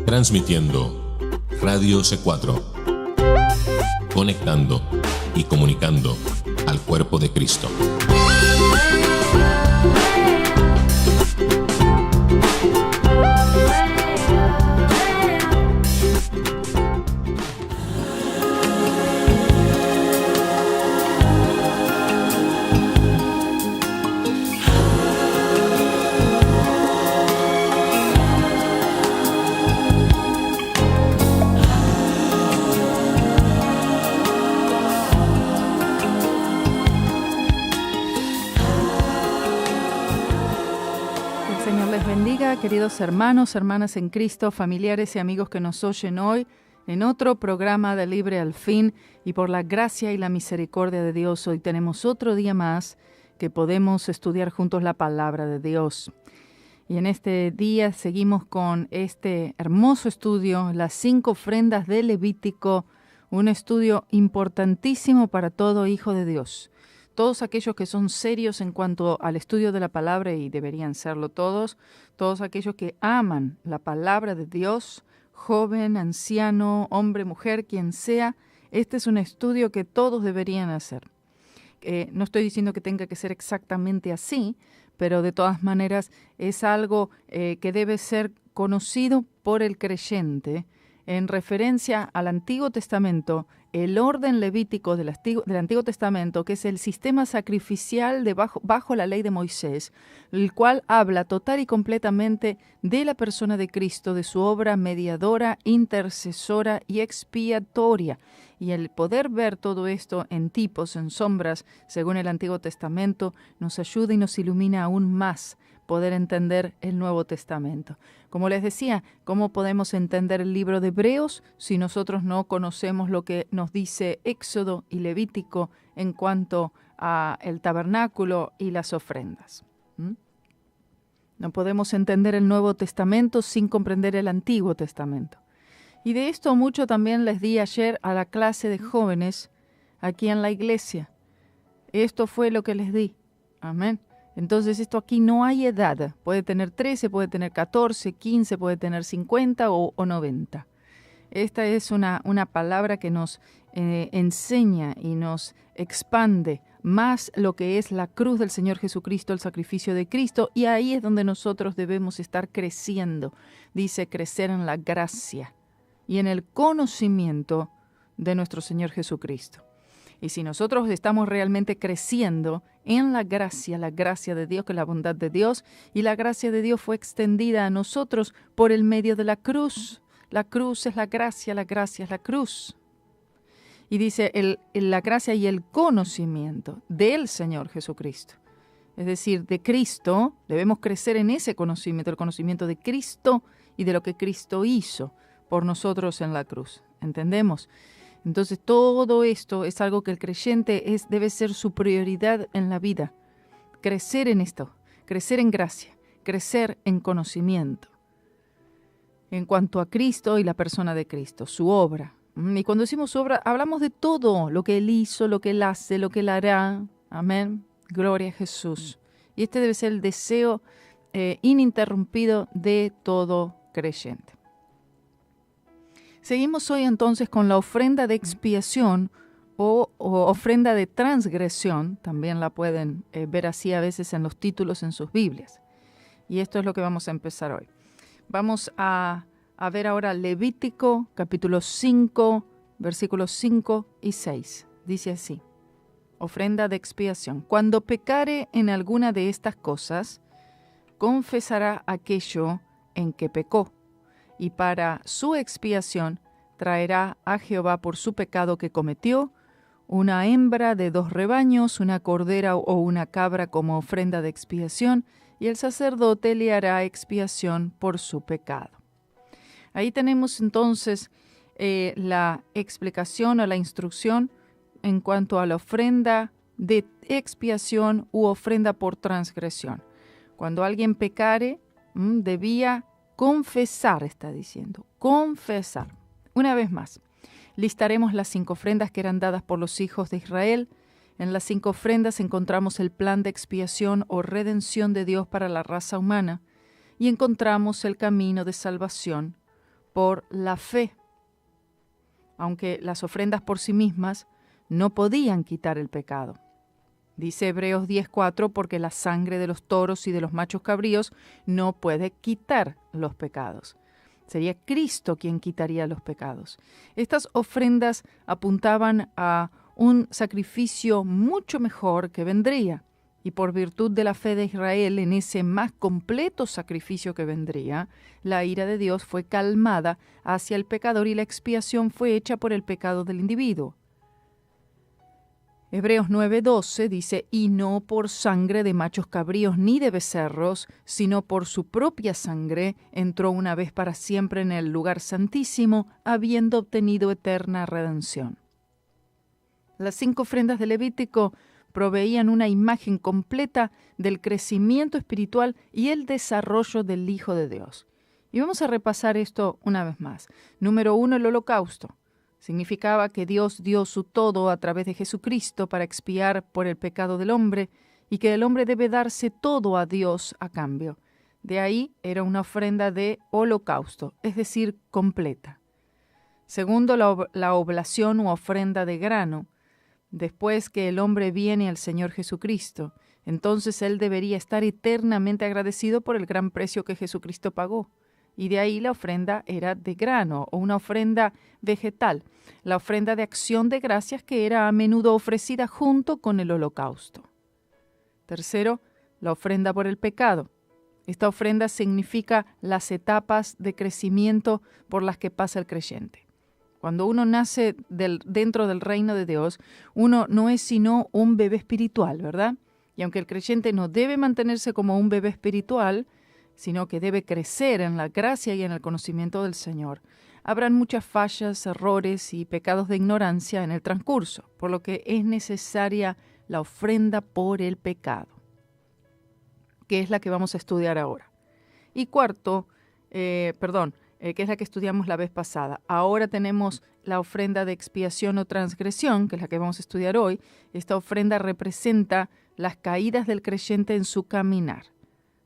Transmitiendo Radio C4, conectando y comunicando al cuerpo de Cristo. Queridos hermanos, hermanas en Cristo, familiares y amigos que nos oyen hoy en otro programa de Libre al Fin, y por la gracia y la misericordia de Dios, hoy tenemos otro día más que podemos estudiar juntos la palabra de Dios. Y en este día seguimos con este hermoso estudio, las 5 ofrendas de Levítico, un estudio importantísimo para todo hijo de Dios. Todos aquellos que son serios en cuanto al estudio de la palabra, y deberían serlo todos aquellos que aman la palabra de Dios, joven, anciano, hombre, mujer, quien sea, este es un estudio que todos deberían hacer. No estoy diciendo que tenga que ser exactamente así, pero de todas maneras es algo que debe ser conocido por el creyente en referencia al Antiguo Testamento, el orden levítico del Antiguo Testamento, que es el sistema sacrificial bajo la ley de Moisés, el cual habla total y completamente de la persona de Cristo, de su obra mediadora, intercesora y expiatoria. Y el poder ver todo esto en tipos, en sombras, según el Antiguo Testamento, nos ayuda y nos ilumina aún más poder entender el Nuevo Testamento. Como les decía, ¿cómo podemos entender el libro de Hebreos si nosotros no conocemos lo que nos dice Éxodo y Levítico en cuanto a el tabernáculo y las ofrendas? No podemos entender el Nuevo Testamento sin comprender el Antiguo Testamento. Y de esto mucho también les di ayer a la clase de jóvenes aquí en la iglesia. Esto fue lo que les di. Amén. Entonces esto aquí no hay edad. Puede tener 13, puede tener 14, 15, puede tener 50 o 90. Esta es una palabra que nos enseña y nos expande más lo que es la cruz del Señor Jesucristo, el sacrificio de Cristo, y ahí es donde nosotros debemos estar creciendo. Dice crecer en la gracia y en el conocimiento de nuestro Señor Jesucristo. Y si nosotros estamos realmente creciendo en la gracia de Dios, que es la bondad de Dios, y la gracia de Dios fue extendida a nosotros por el medio de la cruz. La cruz es la gracia es la cruz. Y dice la gracia y el conocimiento del Señor Jesucristo. Es decir, de Cristo, debemos crecer en ese conocimiento, el conocimiento de Cristo y de lo que Cristo hizo por nosotros en la cruz. ¿Entendemos? Entonces todo esto es algo que el creyente debe ser su prioridad en la vida. Crecer en esto, crecer en gracia, crecer en conocimiento. En cuanto a Cristo y la persona de Cristo, su obra. Y cuando decimos su obra, hablamos de todo, lo que Él hizo, lo que Él hace, lo que Él hará. Amén. Gloria a Jesús. Y este debe ser el deseo ininterrumpido de todo creyente. Seguimos hoy entonces con la ofrenda de expiación o ofrenda de transgresión. También la pueden ver así a veces en los títulos en sus Biblias. Y esto es lo que vamos a empezar hoy. Vamos a ver ahora Levítico capítulo 5, versículos 5 y 6. Dice así: ofrenda de expiación. Cuando pecare en alguna de estas cosas, confesará aquello en que pecó, y para su expiación traerá a Jehová por su pecado que cometió una hembra de 2 rebaños, una cordera o una cabra como ofrenda de expiación, y el sacerdote le hará expiación por su pecado. Ahí tenemos entonces la explicación o la instrucción en cuanto a la ofrenda de expiación u ofrenda por transgresión. Cuando alguien pecare, debía confesar, está diciendo, confesar. Una vez más, listaremos las 5 ofrendas que eran dadas por los hijos de Israel. En las 5 ofrendas encontramos el plan de expiación o redención de Dios para la raza humana y encontramos el camino de salvación por la fe, aunque las ofrendas por sí mismas no podían quitar el pecado. Dice Hebreos 10:4, porque la sangre de los toros y de los machos cabríos no puede quitar los pecados. Sería Cristo quien quitaría los pecados. Estas ofrendas apuntaban a un sacrificio mucho mejor que vendría, y por virtud de la fe de Israel en ese más completo sacrificio que vendría, la ira de Dios fue calmada hacia el pecador y la expiación fue hecha por el pecado del individuo. Hebreos 9:12 dice, y no por sangre de machos cabríos ni de becerros, sino por su propia sangre entró una vez para siempre en el lugar santísimo, habiendo obtenido eterna redención. Las 5 ofrendas de Levítico proveían una imagen completa del crecimiento espiritual y el desarrollo del Hijo de Dios. Y vamos a repasar esto una vez más. Número 1, el holocausto. Significaba que Dios dio su todo a través de Jesucristo para expiar por el pecado del hombre y que el hombre debe darse todo a Dios a cambio. De ahí era una ofrenda de holocausto, es decir, completa. Segundo, la oblación u ofrenda de grano. Después que el hombre viene al Señor Jesucristo, entonces él debería estar eternamente agradecido por el gran precio que Jesucristo pagó. Y de ahí la ofrenda era de grano o una ofrenda vegetal, la ofrenda de acción de gracias que era a menudo ofrecida junto con el holocausto. Tercero, la ofrenda por el pecado. Esta ofrenda significa las etapas de crecimiento por las que pasa el creyente. Cuando uno nace dentro del reino de Dios, uno no es sino un bebé espiritual, ¿verdad? Y aunque el creyente no debe mantenerse como un bebé espiritual, sino que debe crecer en la gracia y en el conocimiento del Señor, habrán muchas fallas, errores y pecados de ignorancia en el transcurso, por lo que es necesaria la ofrenda por el pecado, que es la que vamos a estudiar ahora. Y cuarto, que es la que estudiamos la vez pasada. Ahora tenemos la ofrenda de expiación o transgresión, que es la que vamos a estudiar hoy. Esta ofrenda representa las caídas del creyente en su caminar.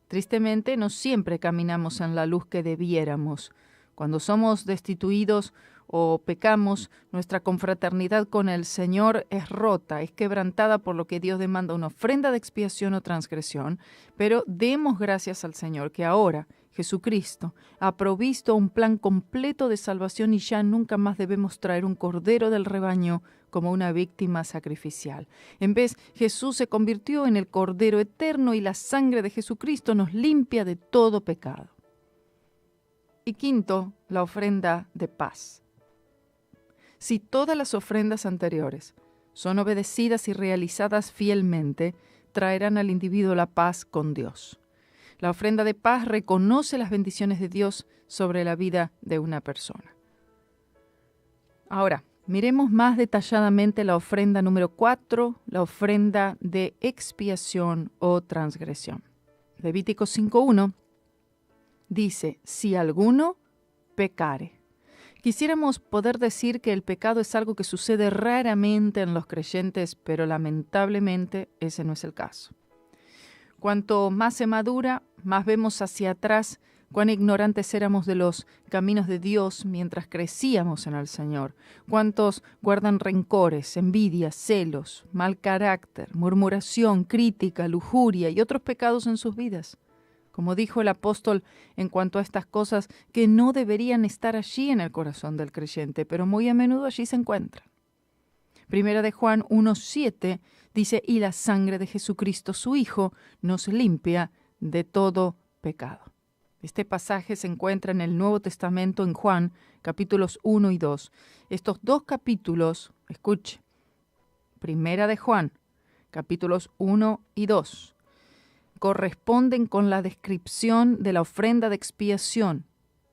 Tristemente, no siempre caminamos en la luz que debiéramos. Cuando somos destituidos o pecamos, nuestra confraternidad con el Señor es rota, es quebrantada, por lo que Dios demanda una ofrenda de expiación o transgresión. Pero demos gracias al Señor que ahora Jesucristo ha provisto un plan completo de salvación y ya nunca más debemos traer un cordero del rebaño como una víctima sacrificial. En vez, Jesús se convirtió en el Cordero eterno y la sangre de Jesucristo nos limpia de todo pecado. Y quinto, la ofrenda de paz. Si todas las ofrendas anteriores son obedecidas y realizadas fielmente, traerán al individuo la paz con Dios. La ofrenda de paz reconoce las bendiciones de Dios sobre la vida de una persona. Ahora, miremos más detalladamente la ofrenda número 4, la ofrenda de expiación o transgresión. Levítico 5:1 dice, si alguno pecare. Quisiéramos poder decir que el pecado es algo que sucede raramente en los creyentes, pero lamentablemente ese no es el caso. Cuanto más se madura, más vemos hacia atrás cuán ignorantes éramos de los caminos de Dios mientras crecíamos en el Señor. Cuántos guardan rencores, envidias, celos, mal carácter, murmuración, crítica, lujuria y otros pecados en sus vidas. Como dijo el apóstol en cuanto a estas cosas que no deberían estar allí en el corazón del creyente, pero muy a menudo allí se encuentran. Primera de Juan 1:7 dice, y la sangre de Jesucristo su Hijo nos limpia de todo pecado. Este pasaje se encuentra en el Nuevo Testamento en Juan, capítulos 1 y 2. Estos dos capítulos, escuche, Primera de Juan, capítulos 1 y 2, corresponden con la descripción de la ofrenda de expiación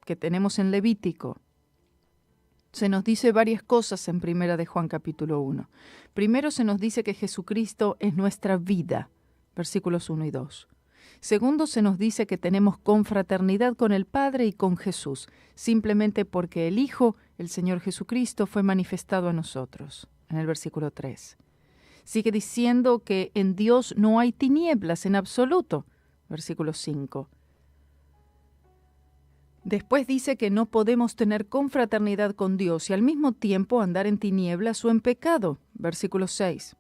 que tenemos en Levítico. Se nos dice varias cosas en Primera de Juan capítulo 1. Primero se nos dice que Jesucristo es nuestra vida, versículos 1 y 2. Segundo, se nos dice que tenemos confraternidad con el Padre y con Jesús, simplemente porque el Hijo, el Señor Jesucristo, fue manifestado a nosotros, en el versículo 3. Sigue diciendo que en Dios no hay tinieblas en absoluto, versículo 5. Después dice que no podemos tener confraternidad con Dios y al mismo tiempo andar en tinieblas o en pecado. Versículo 6.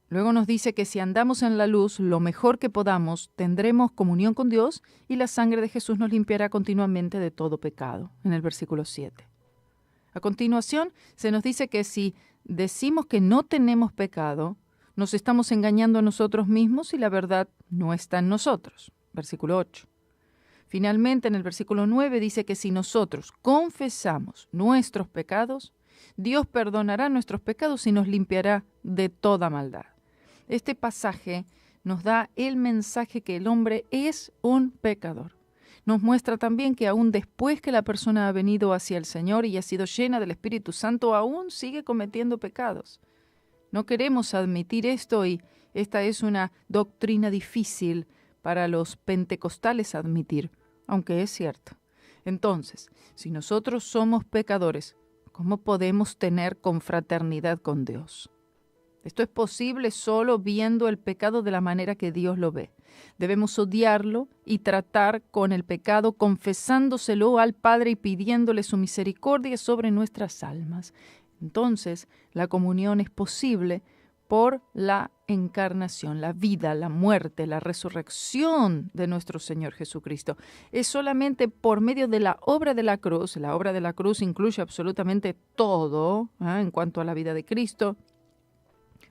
Luego nos dice que si andamos en la luz lo mejor que podamos, tendremos comunión con Dios y la sangre de Jesús nos limpiará continuamente de todo pecado. En el versículo 7. A continuación, se nos dice que si decimos que no tenemos pecado, nos estamos engañando a nosotros mismos y la verdad no está en nosotros. Versículo 8. Finalmente, en el versículo 9 dice que si nosotros confesamos nuestros pecados, Dios perdonará nuestros pecados y nos limpiará de toda maldad. Este pasaje nos da el mensaje que el hombre es un pecador. Nos muestra también que aún después que la persona ha venido hacia el Señor y ha sido llena del Espíritu Santo, aún sigue cometiendo pecados. No queremos admitir esto y esta es una doctrina difícil para los pentecostales admitir, aunque es cierto. Entonces, si nosotros somos pecadores, ¿cómo podemos tener confraternidad con Dios? Esto es posible solo viendo el pecado de la manera que Dios lo ve. Debemos odiarlo y tratar con el pecado, confesándoselo al Padre y pidiéndole su misericordia sobre nuestras almas. Entonces, la comunión es posible por la encarnación, la vida, la muerte, la resurrección de nuestro Señor Jesucristo. Es solamente por medio de la obra de la cruz. La obra de la cruz incluye absolutamente todo, en cuanto a la vida de Cristo,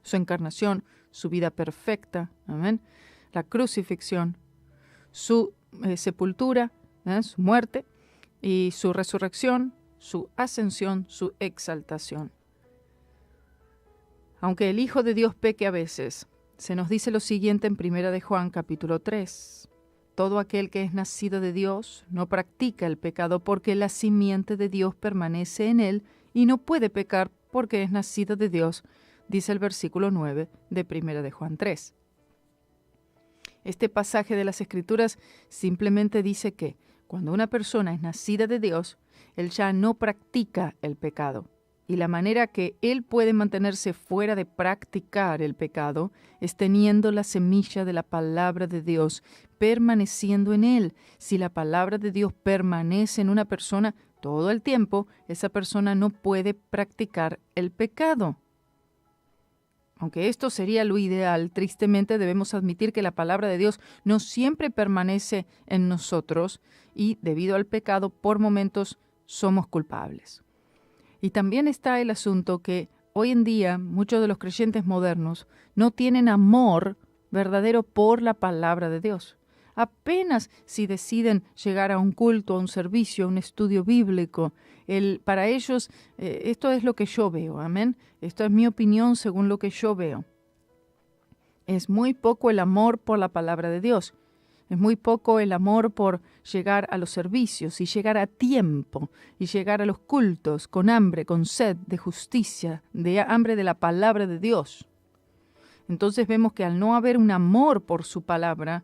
su encarnación, su vida perfecta, amén, la crucifixión, su sepultura, su muerte y su resurrección, su ascensión, su exaltación. Aunque el Hijo de Dios peque a veces, se nos dice lo siguiente en 1 de Juan capítulo 3. Todo aquel que es nacido de Dios no practica el pecado porque la simiente de Dios permanece en él y no puede pecar porque es nacido de Dios, dice el versículo 9 de 1 de Juan 3. Este pasaje de las Escrituras simplemente dice que cuando una persona es nacida de Dios, él ya no practica el pecado. Y la manera que él puede mantenerse fuera de practicar el pecado es teniendo la semilla de la palabra de Dios, permaneciendo en él. Si la palabra de Dios permanece en una persona todo el tiempo, esa persona no puede practicar el pecado. Aunque esto sería lo ideal, tristemente debemos admitir que la palabra de Dios no siempre permanece en nosotros y, debido al pecado, por momentos somos culpables. Y también está el asunto que hoy en día muchos de los creyentes modernos no tienen amor verdadero por la palabra de Dios. Apenas si deciden llegar a un culto, a un servicio, a un estudio bíblico, para ellos esto es lo que yo veo, amén. Esto es mi opinión según lo que yo veo. Es muy poco el amor por la palabra de Dios. Es muy poco el amor por llegar a los servicios y llegar a tiempo y llegar a los cultos con hambre, con sed de justicia, de hambre de la palabra de Dios. Entonces vemos que al no haber un amor por su palabra,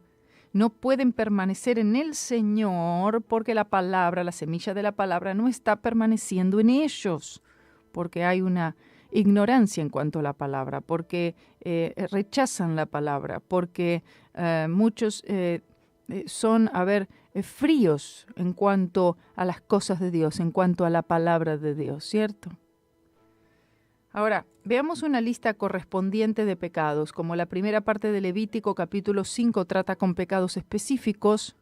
no pueden permanecer en el Señor porque la palabra, la semilla de la palabra no está permaneciendo en ellos, porque hay una ignorancia en cuanto a la palabra, porque rechazan la palabra, porque muchos son, fríos en cuanto a las cosas de Dios, en cuanto a la palabra de Dios, ¿cierto? Ahora, veamos una lista correspondiente de pecados. Como la primera parte de Levítico, capítulo 5, trata con pecados específicos,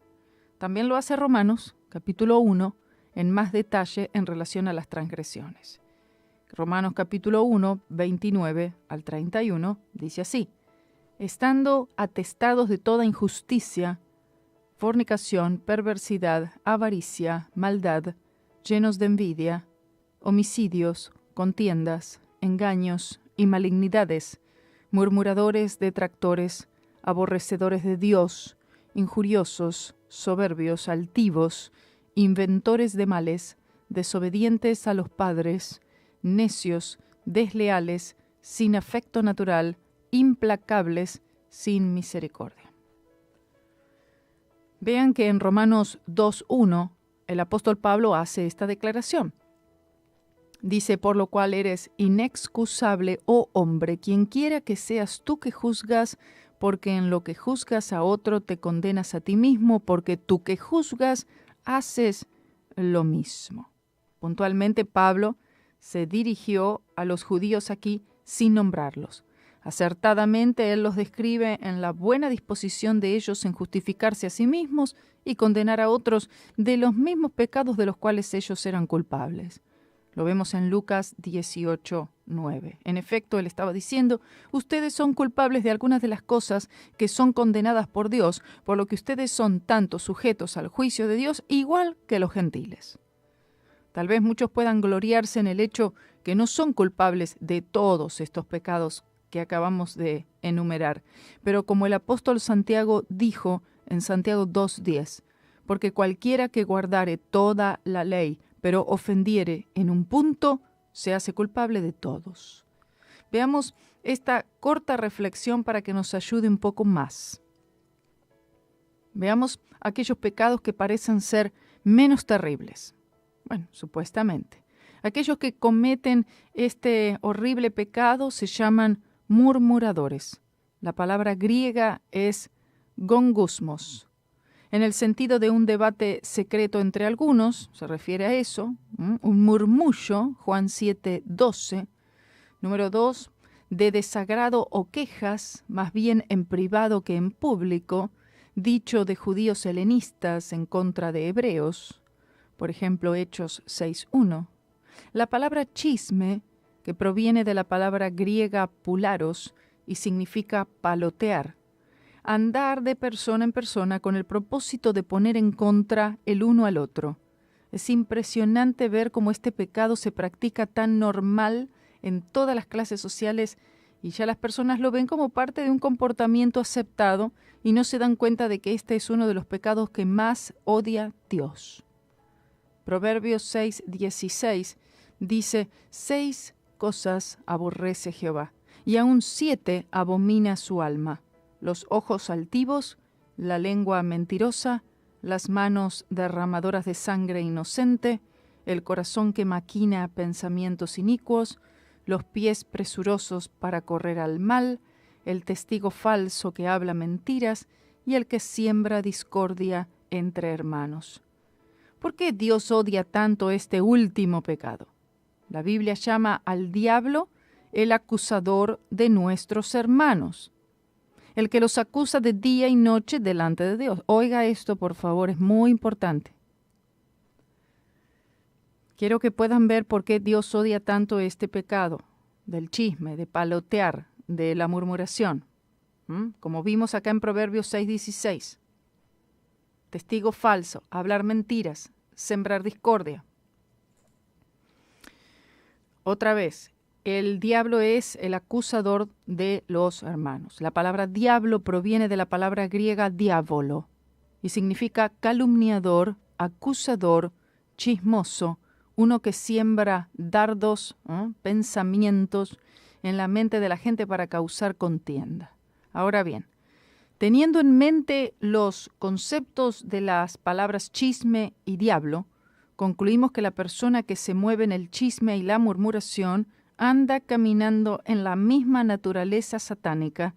también lo hace Romanos, capítulo 1, en más detalle en relación a las transgresiones. Romanos capítulo 1, 29 al 31, dice así: estando atestados de toda injusticia, fornicación, perversidad, avaricia, maldad, llenos de envidia, homicidios, contiendas, engaños y malignidades, murmuradores, detractores, aborrecedores de Dios, injuriosos, soberbios, altivos, inventores de males, desobedientes a los padres, necios, desleales, sin afecto natural, implacables, sin misericordia. Vean que en Romanos 2:1 el apóstol Pablo hace esta declaración. Dice: por lo cual eres inexcusable, oh hombre, quien quiera que seas tú que juzgas, porque en lo que juzgas a otro te condenas a ti mismo, porque tú que juzgas haces lo mismo. Puntualmente, Pablo se dirigió a los judíos aquí sin nombrarlos. Acertadamente, él los describe en la buena disposición de ellos en justificarse a sí mismos y condenar a otros de los mismos pecados de los cuales ellos eran culpables. Lo vemos en Lucas 18:9. En efecto, él estaba diciendo, ustedes son culpables de algunas de las cosas que son condenadas por Dios, por lo que ustedes son tanto sujetos al juicio de Dios igual que los gentiles. Tal vez muchos puedan gloriarse en el hecho que no son culpables de todos estos pecados que acabamos de enumerar, pero como el apóstol Santiago dijo en Santiago 2:10, porque cualquiera que guardare toda la ley, pero ofendiere en un punto, se hace culpable de todos. Veamos esta corta reflexión para que nos ayude un poco más. Veamos aquellos pecados que parecen ser menos terribles. Bueno, supuestamente. Aquellos que cometen este horrible pecado se llaman murmuradores. La palabra griega es gongusmos. En el sentido de un debate secreto entre algunos, se refiere a eso, un murmullo, Juan 7:12. Número 2, de desagrado o quejas, más bien en privado que en público, dicho de judíos helenistas en contra de hebreos, por ejemplo, Hechos 6:1. La palabra chisme, que proviene de la palabra griega pularos y significa palotear, andar de persona en persona con el propósito de poner en contra el uno al otro. Es impresionante ver cómo este pecado se practica tan normal en todas las clases sociales y ya las personas lo ven como parte de un comportamiento aceptado y no se dan cuenta de que este es uno de los pecados que más odia Dios. Proverbios 6:16 dice, 6 cosas aborrece Jehová, y aún 7 abomina su alma: los ojos altivos, la lengua mentirosa, las manos derramadoras de sangre inocente, el corazón que maquina pensamientos inicuos, los pies presurosos para correr al mal, el testigo falso que habla mentiras y el que siembra discordia entre hermanos. ¿Por qué Dios odia tanto este último pecado? La Biblia llama al diablo el acusador de nuestros hermanos, el que los acusa de día y noche delante de Dios. Oiga esto, por favor, es muy importante. Quiero que puedan ver por qué Dios odia tanto este pecado del chisme, de palotear, de la murmuración. Como vimos acá en Proverbios 6:16. Testigo falso, hablar mentiras, sembrar discordia. Otra vez, el diablo es el acusador de los hermanos. La palabra diablo proviene de la palabra griega diabolo y significa calumniador, acusador, chismoso, uno que siembra dardos, pensamientos en la mente de la gente para causar contienda. Ahora bien, teniendo en mente los conceptos de las palabras chisme y diablo, concluimos que la persona que se mueve en el chisme y la murmuración anda caminando en la misma naturaleza satánica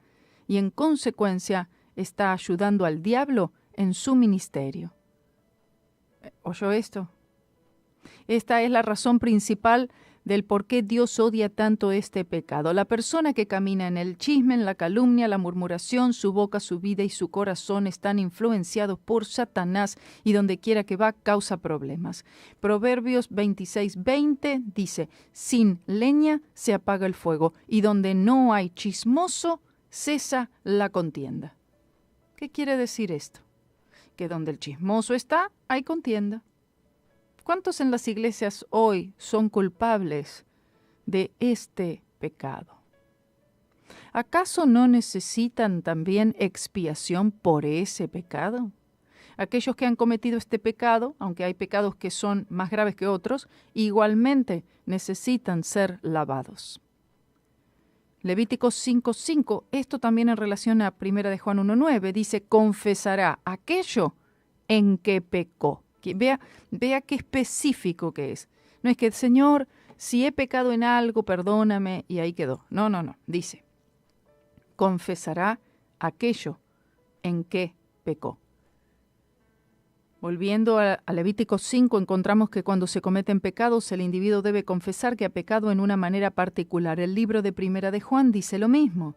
y en consecuencia está ayudando al diablo en su ministerio. ¿Oyó esto? Esta es la razón principal del por qué Dios odia tanto este pecado. La persona que camina en el chisme, en la calumnia, la murmuración, su boca, su vida y su corazón están influenciados por Satanás y donde quiera que va causa problemas. Proverbios 26:20 dice, sin leña se apaga el fuego y donde no hay chismoso cesa la contienda. ¿Qué quiere decir esto? Que donde el chismoso está, hay contienda. ¿Cuántos en las iglesias hoy son culpables de este pecado? ¿Acaso no necesitan también expiación por ese pecado? Aquellos que han cometido este pecado, aunque hay pecados que son más graves que otros, igualmente necesitan ser lavados. Levítico 5:5, esto también en relación a 1 de Juan 1:9, dice, confesará aquello en que pecó. Vea qué específico que es. No es que, Señor, si he pecado en algo, perdóname, y ahí quedó. No. Dice, confesará aquello en que pecó. Volviendo a Levítico 5, encontramos que cuando se cometen pecados, el individuo debe confesar que ha pecado en una manera particular. El libro de Primera de Juan dice lo mismo.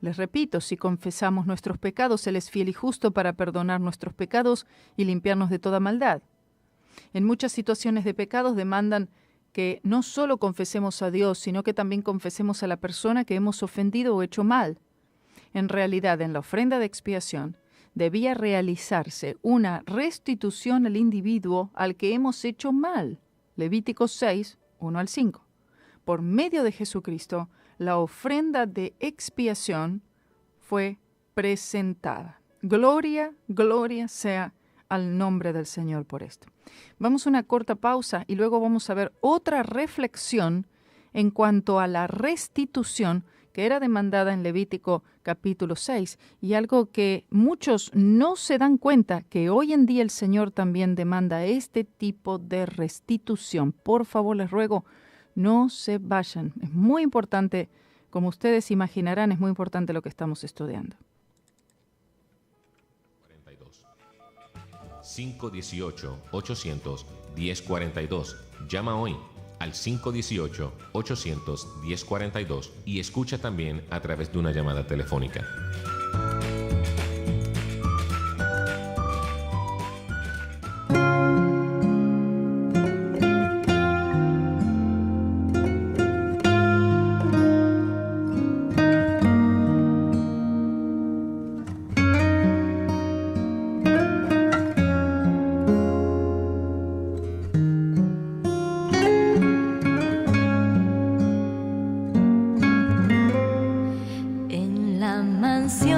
Les repito, si confesamos nuestros pecados, Él es fiel y justo para perdonar nuestros pecados y limpiarnos de toda maldad. En muchas situaciones de pecados demandan que no solo confesemos a Dios, sino que también confesemos a la persona que hemos ofendido o hecho mal. En realidad, en la ofrenda de expiación, debía realizarse una restitución al individuo al que hemos hecho mal. Levítico 6, 1 al 5. Por medio de Jesucristo, la ofrenda de expiación fue presentada. Gloria, gloria sea al nombre del Señor por esto. Vamos a una corta pausa y luego vamos a ver otra reflexión en cuanto a la restitución que era demandada en Levítico capítulo 6, y algo que muchos no se dan cuenta, que hoy en día el Señor también demanda este tipo de restitución. Por favor, les ruego, no se vayan. Es muy importante, como ustedes imaginarán, es muy importante lo que estamos estudiando. 518-800-1042. Llama hoy al 518-800-1042 y escucha también a través de una llamada telefónica. En la mansión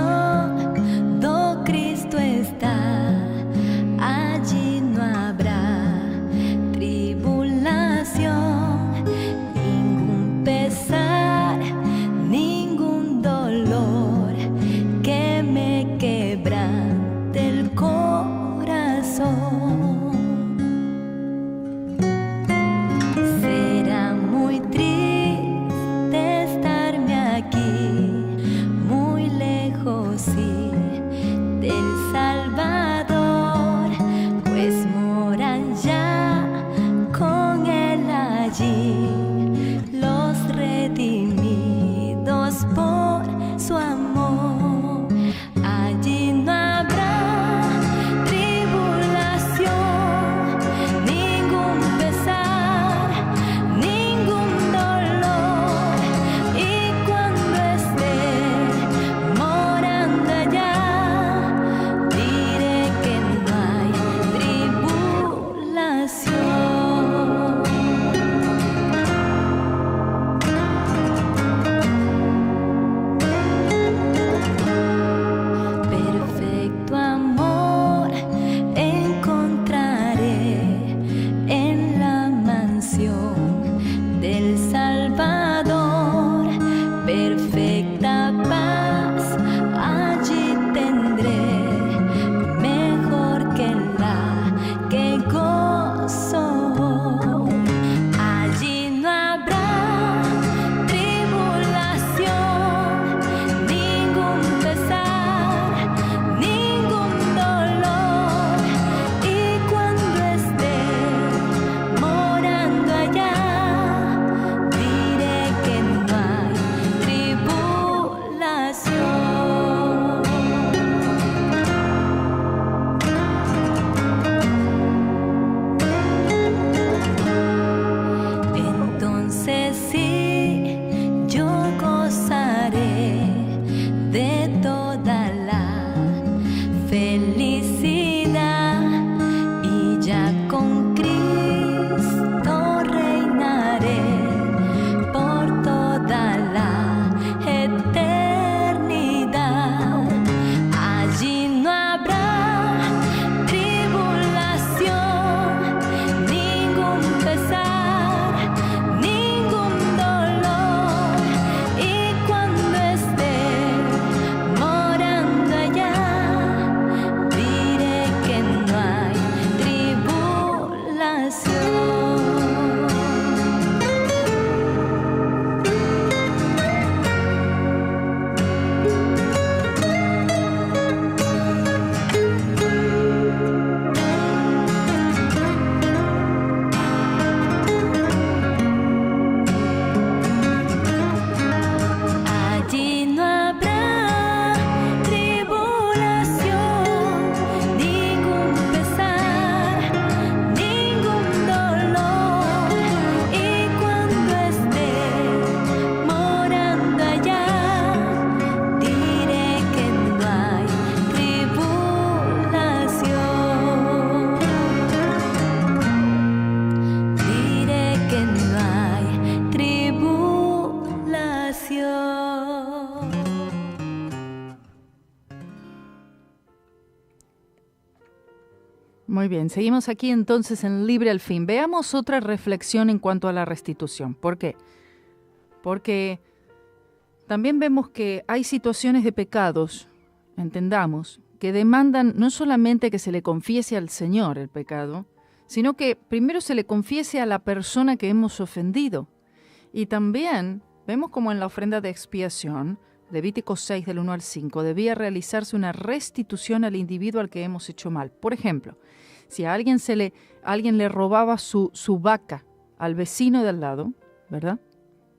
Muy bien, seguimos aquí entonces en Libre al Fin. Veamos otra reflexión en cuanto a la restitución. ¿Por qué? Porque también vemos que hay situaciones de pecados, entendamos, que demandan no solamente que se le confiese al Señor el pecado, sino que primero se le confiese a la persona que hemos ofendido. Y también vemos como en la ofrenda de expiación, Levítico 6 del 1 al 5, debía realizarse una restitución al individuo al que hemos hecho mal. Por ejemplo, si a alguien le robaba su vaca al vecino de al lado, ¿verdad?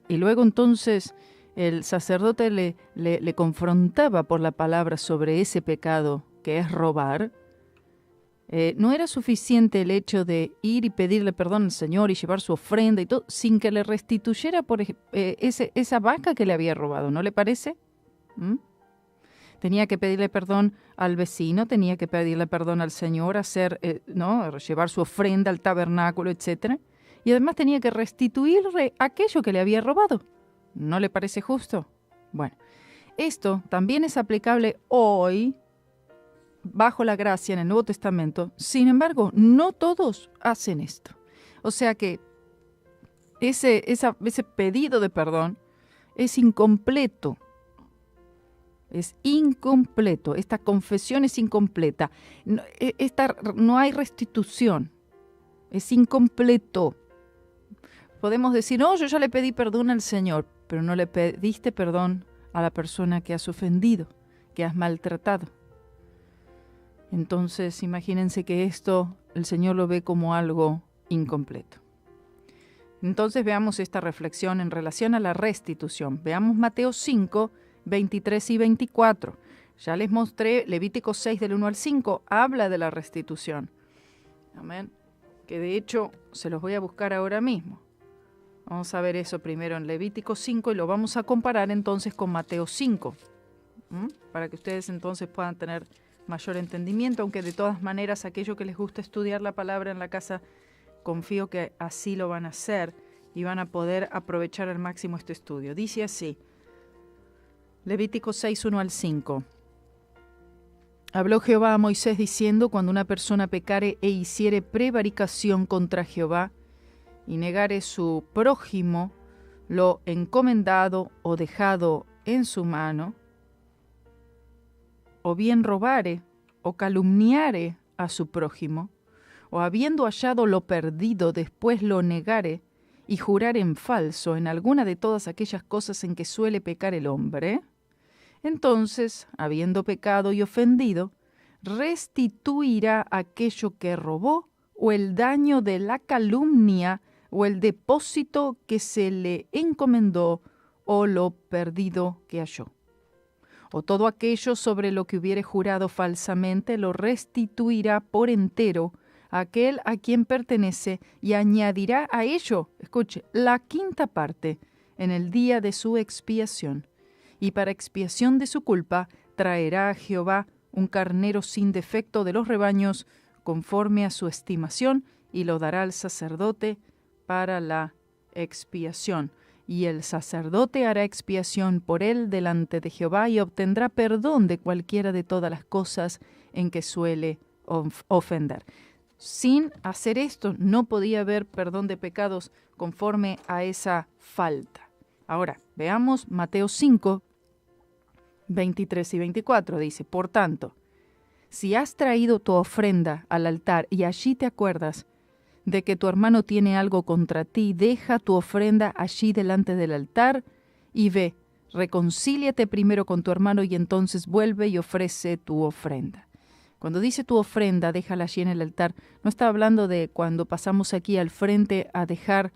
Y luego entonces el sacerdote le confrontaba por la palabra sobre ese pecado que es robar, no era suficiente el hecho de ir y pedirle perdón al Señor y llevar su ofrenda y todo, sin que le restituyera esa vaca que le había robado, ¿no le parece? Tenía que pedirle perdón al vecino, tenía que pedirle perdón al Señor, llevar su ofrenda al tabernáculo, etc. Y además tenía que restituirle aquello que le había robado. ¿No le parece justo? Bueno, esto también es aplicable hoy, bajo la gracia en el Nuevo Testamento. Sin embargo, no todos hacen esto. O sea que ese pedido de perdón es incompleto. Es incompleto. Esta confesión es incompleta. No hay restitución. Es incompleto. Podemos decir, no, yo ya le pedí perdón al Señor, pero no le pediste perdón a la persona que has ofendido, que has maltratado. Entonces, imagínense que esto el Señor lo ve como algo incompleto. Entonces, veamos esta reflexión en relación a la restitución. Veamos Mateo 5, 23 y 24. Ya les mostré Levítico 6 del 1 al 5, habla de la restitución. Amén. Que de hecho se los voy a buscar ahora mismo. Vamos a ver eso primero en Levítico 5 y lo vamos a comparar entonces con Mateo 5. Para que ustedes entonces puedan tener mayor entendimiento, aunque de todas maneras aquellos que les gusta estudiar la palabra en la casa, confío que así lo van a hacer y van a poder aprovechar al máximo este estudio. Dice así, Levítico 6, 1 al 5. Habló Jehová a Moisés diciendo, cuando una persona pecare e hiciere prevaricación contra Jehová, y negare su prójimo lo encomendado o dejado en su mano, o bien robare o calumniare a su prójimo, o habiendo hallado lo perdido después lo negare y jurar en falso en alguna de todas aquellas cosas en que suele pecar el hombre, entonces, habiendo pecado y ofendido, restituirá aquello que robó o el daño de la calumnia o el depósito que se le encomendó o lo perdido que halló. O todo aquello sobre lo que hubiere jurado falsamente lo restituirá por entero a aquel a quien pertenece y añadirá a ello, escuche, la quinta parte en el día de su expiación. Y para expiación de su culpa traerá a Jehová un carnero sin defecto de los rebaños conforme a su estimación y lo dará al sacerdote para la expiación. Y el sacerdote hará expiación por él delante de Jehová y obtendrá perdón de cualquiera de todas las cosas en que suele ofender. Sin hacer esto no podía haber perdón de pecados conforme a esa falta. Ahora, veamos Mateo 5, 23 y 24. Dice, por tanto, si has traído tu ofrenda al altar y allí te acuerdas de que tu hermano tiene algo contra ti, deja tu ofrenda allí delante del altar y ve, reconcíliate primero con tu hermano y entonces vuelve y ofrece tu ofrenda. Cuando dice tu ofrenda, déjala allí en el altar, no está hablando de cuando pasamos aquí al frente a dejar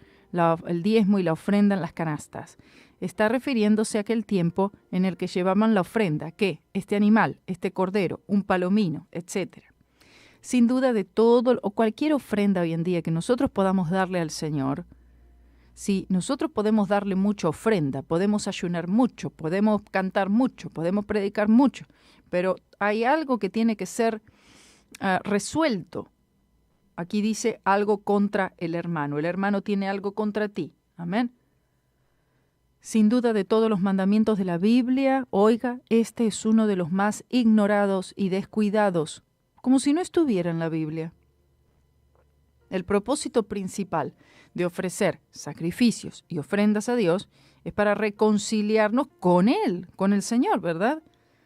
el diezmo y la ofrenda en las canastas. Está refiriéndose a aquel tiempo en el que llevaban la ofrenda, ¿qué? Este animal, este cordero, un palomino, etc. Sin duda de todo o cualquier ofrenda hoy en día que nosotros podamos darle al Señor, si nosotros podemos darle mucha ofrenda, podemos ayunar mucho, podemos cantar mucho, podemos predicar mucho, pero hay algo que tiene que ser resuelto. Aquí dice algo contra el hermano tiene algo contra ti. Amén. Sin duda de todos los mandamientos de la Biblia, oiga, este es uno de los más ignorados y descuidados, como si no estuviera en la Biblia. El propósito principal de ofrecer sacrificios y ofrendas a Dios es para reconciliarnos con Él, con el Señor, ¿verdad?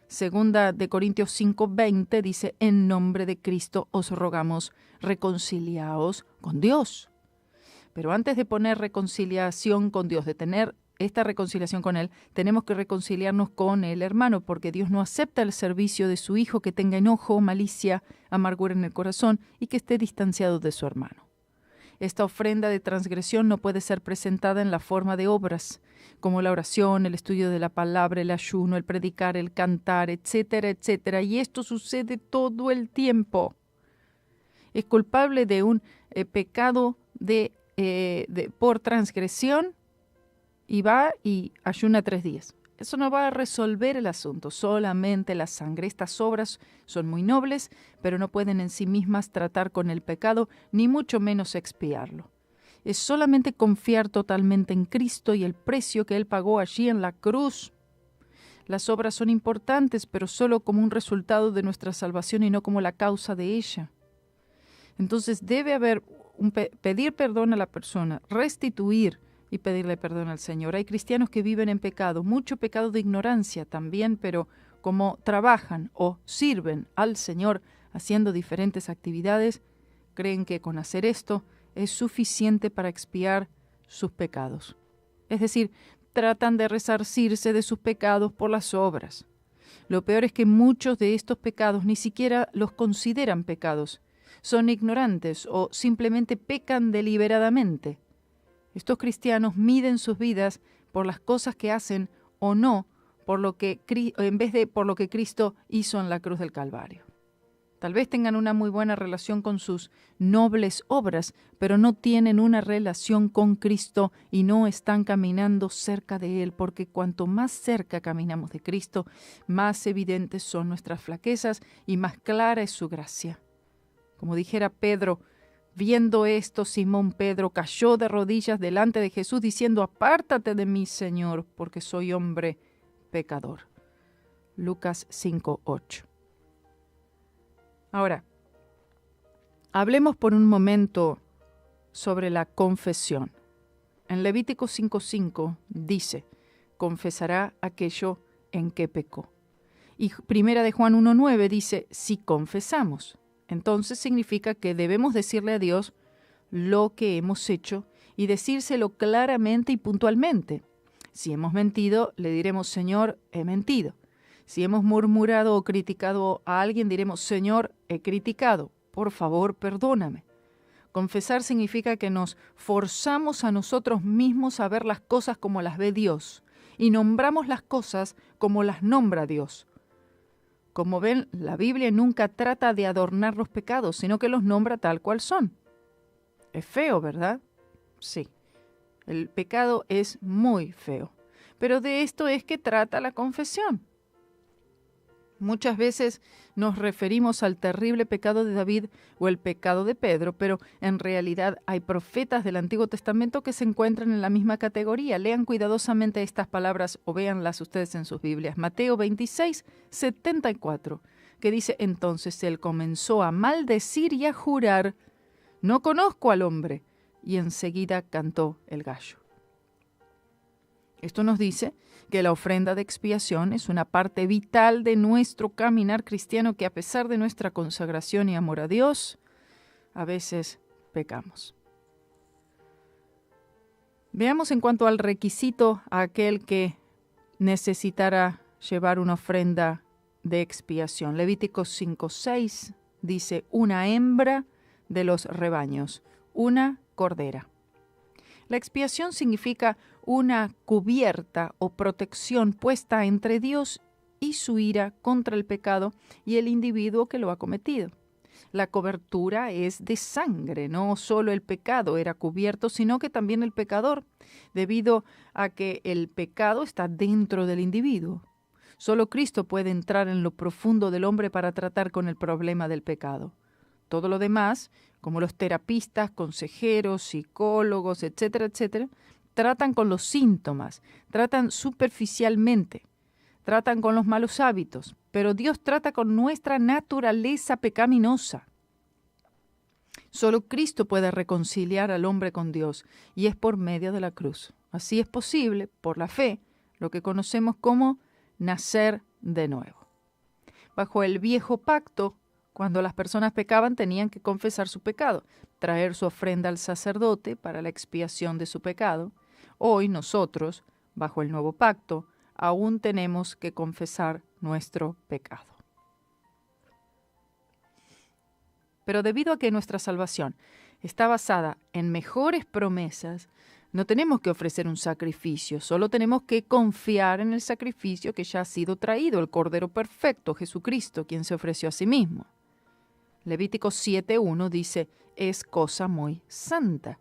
Segunda de Corintios 5:20 dice, en nombre de Cristo os rogamos, reconciliaos con Dios. Pero antes de poner reconciliación con Dios, de tener esta reconciliación con Él, tenemos que reconciliarnos con el hermano, porque Dios no acepta el servicio de su Hijo que tenga enojo, malicia, amargura en el corazón y que esté distanciado de su hermano. Esta ofrenda de transgresión no puede ser presentada en la forma de obras, como la oración, el estudio de la palabra, el ayuno, el predicar, el cantar, etcétera, etcétera. Y esto sucede todo el tiempo. Es culpable de un pecado por transgresión y va y ayuna 3 días. Eso no va a resolver el asunto, solamente la sangre. Estas obras son muy nobles, pero no pueden en sí mismas tratar con el pecado, ni mucho menos expiarlo. Es solamente confiar totalmente en Cristo y el precio que Él pagó allí en la cruz. Las obras son importantes, pero solo como un resultado de nuestra salvación y no como la causa de ella. Entonces debe haber pedir perdón a la persona, restituir y pedirle perdón al Señor. Hay cristianos que viven en pecado, mucho pecado de ignorancia también, pero como trabajan o sirven al Señor haciendo diferentes actividades, creen que con hacer esto es suficiente para expiar sus pecados. Es decir, tratan de resarcirse de sus pecados por las obras. Lo peor es que muchos de estos pecados ni siquiera los consideran pecados. Son ignorantes o simplemente pecan deliberadamente. Estos cristianos miden sus vidas por las cosas que hacen o no, en vez de por lo que Cristo hizo en la cruz del Calvario. Tal vez tengan una muy buena relación con sus nobles obras, pero no tienen una relación con Cristo y no están caminando cerca de Él, porque cuanto más cerca caminamos de Cristo, más evidentes son nuestras flaquezas y más clara es su gracia. Como dijera Pedro, viendo esto, Simón Pedro cayó de rodillas delante de Jesús diciendo, apártate de mí, Señor, porque soy hombre pecador. Lucas 5:8. Ahora, hablemos por un momento sobre la confesión. En Levítico 5:5 dice, confesará aquello en que pecó. Y Primera de Juan 1:9 dice, si confesamos. Entonces significa que debemos decirle a Dios lo que hemos hecho y decírselo claramente y puntualmente. Si hemos mentido, le diremos, Señor, he mentido. Si hemos murmurado o criticado a alguien, diremos, Señor, he criticado. Por favor, perdóname. Confesar significa que nos forzamos a nosotros mismos a ver las cosas como las ve Dios y nombramos las cosas como las nombra Dios. Como ven, la Biblia nunca trata de adornar los pecados, sino que los nombra tal cual son. Es feo, ¿verdad? Sí. El pecado es muy feo. Pero de esto es que trata la confesión. Muchas veces nos referimos al terrible pecado de David o el pecado de Pedro, pero en realidad hay profetas del Antiguo Testamento que se encuentran en la misma categoría. Lean cuidadosamente estas palabras o véanlas ustedes en sus Biblias. Mateo 26:74, que dice, entonces él comenzó a maldecir y a jurar, no conozco al hombre, y enseguida cantó el gallo. Esto nos dice que la ofrenda de expiación es una parte vital de nuestro caminar cristiano, que a pesar de nuestra consagración y amor a Dios, a veces pecamos. Veamos en cuanto al requisito a aquel que necesitara llevar una ofrenda de expiación. Levítico 5:6 dice, una hembra de los rebaños, una cordera. La expiación significa una cubierta o protección puesta entre Dios y su ira contra el pecado y el individuo que lo ha cometido. La cobertura es de sangre, no solo el pecado era cubierto, sino que también el pecador, debido a que el pecado está dentro del individuo. Solo Cristo puede entrar en lo profundo del hombre para tratar con el problema del pecado. Todo lo demás, como los terapistas, consejeros, psicólogos, etcétera, etcétera, tratan con los síntomas, tratan superficialmente, tratan con los malos hábitos, pero Dios trata con nuestra naturaleza pecaminosa. Solo Cristo puede reconciliar al hombre con Dios, y es por medio de la cruz. Así es posible, por la fe, lo que conocemos como nacer de nuevo. Bajo el viejo pacto, cuando las personas pecaban, tenían que confesar su pecado, traer su ofrenda al sacerdote para la expiación de su pecado. Hoy nosotros, bajo el nuevo pacto, aún tenemos que confesar nuestro pecado. Pero debido a que nuestra salvación está basada en mejores promesas, no tenemos que ofrecer un sacrificio, solo tenemos que confiar en el sacrificio que ya ha sido traído, el Cordero perfecto, Jesucristo, quien se ofreció a sí mismo. Levítico 7:1 dice, es cosa muy santa.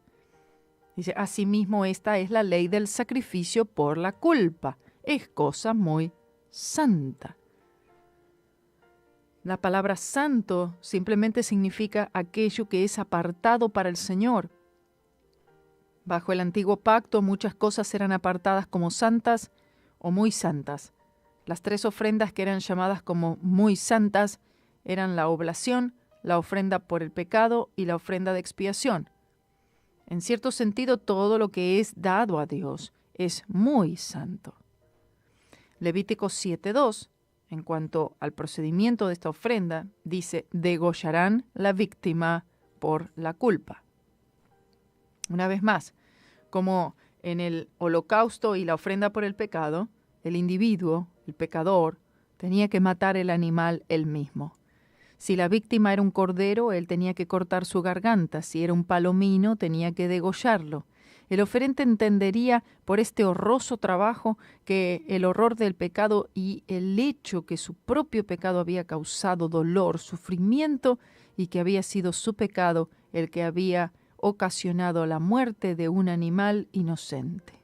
Dice, asimismo esta es la ley del sacrificio por la culpa, es cosa muy santa. La palabra santo simplemente significa aquello que es apartado para el Señor. Bajo el antiguo pacto muchas cosas eran apartadas como santas o muy santas. Las 3 ofrendas que eran llamadas como muy santas eran la oblación, la ofrenda por el pecado y la ofrenda de expiación. En cierto sentido, todo lo que es dado a Dios es muy santo. Levítico 7:2, en cuanto al procedimiento de esta ofrenda, dice, degollarán la víctima por la culpa. Una vez más, como en el holocausto y la ofrenda por el pecado, el individuo, el pecador, tenía que matar el animal él mismo. Si la víctima era un cordero, él tenía que cortar su garganta. Si era un palomino, tenía que degollarlo. El oferente entendería por este horroroso trabajo que el horror del pecado y el hecho que su propio pecado había causado dolor, sufrimiento, y que había sido su pecado el que había ocasionado la muerte de un animal inocente.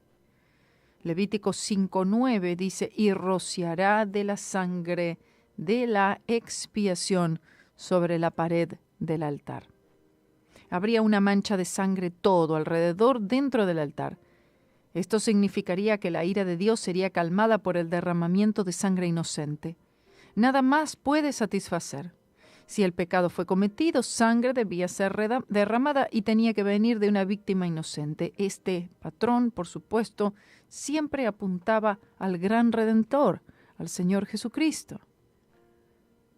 Levítico 5:9 dice, y rociará de la sangre de la expiación sobre la pared del altar. Habría una mancha de sangre todo alrededor dentro del altar. Esto significaría que la ira de Dios sería calmada por el derramamiento de sangre inocente. Nada más puede satisfacer. Si el pecado fue cometido, sangre debía ser derramada y tenía que venir de una víctima inocente. Este patrón, por supuesto, siempre apuntaba al gran Redentor, al Señor Jesucristo.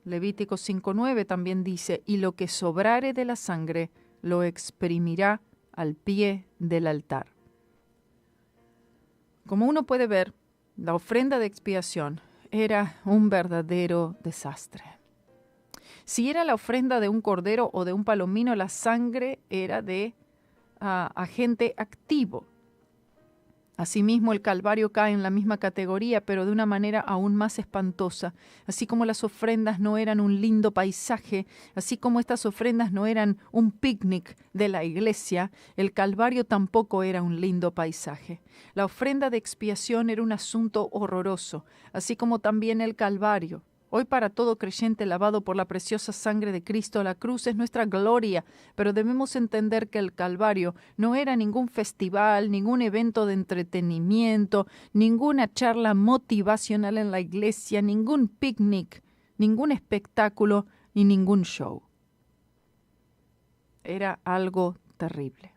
Levítico 5:9 también dice, y lo que sobrare de la sangre lo exprimirá al pie del altar. Como uno puede ver, la ofrenda de expiación era un verdadero desastre. Si era la ofrenda de un cordero o de un palomino, la sangre era de agente activo. Asimismo, el Calvario cae en la misma categoría, pero de una manera aún más espantosa. Así como las ofrendas no eran un lindo paisaje, así como estas ofrendas no eran un picnic de la iglesia, el Calvario tampoco era un lindo paisaje. La ofrenda de expiación era un asunto horroroso, así como también el Calvario. Hoy para todo creyente lavado por la preciosa sangre de Cristo, la cruz es nuestra gloria, pero debemos entender que el Calvario no era ningún festival, ningún evento de entretenimiento, ninguna charla motivacional en la iglesia, ningún picnic, ningún espectáculo y ningún show. Era algo terrible.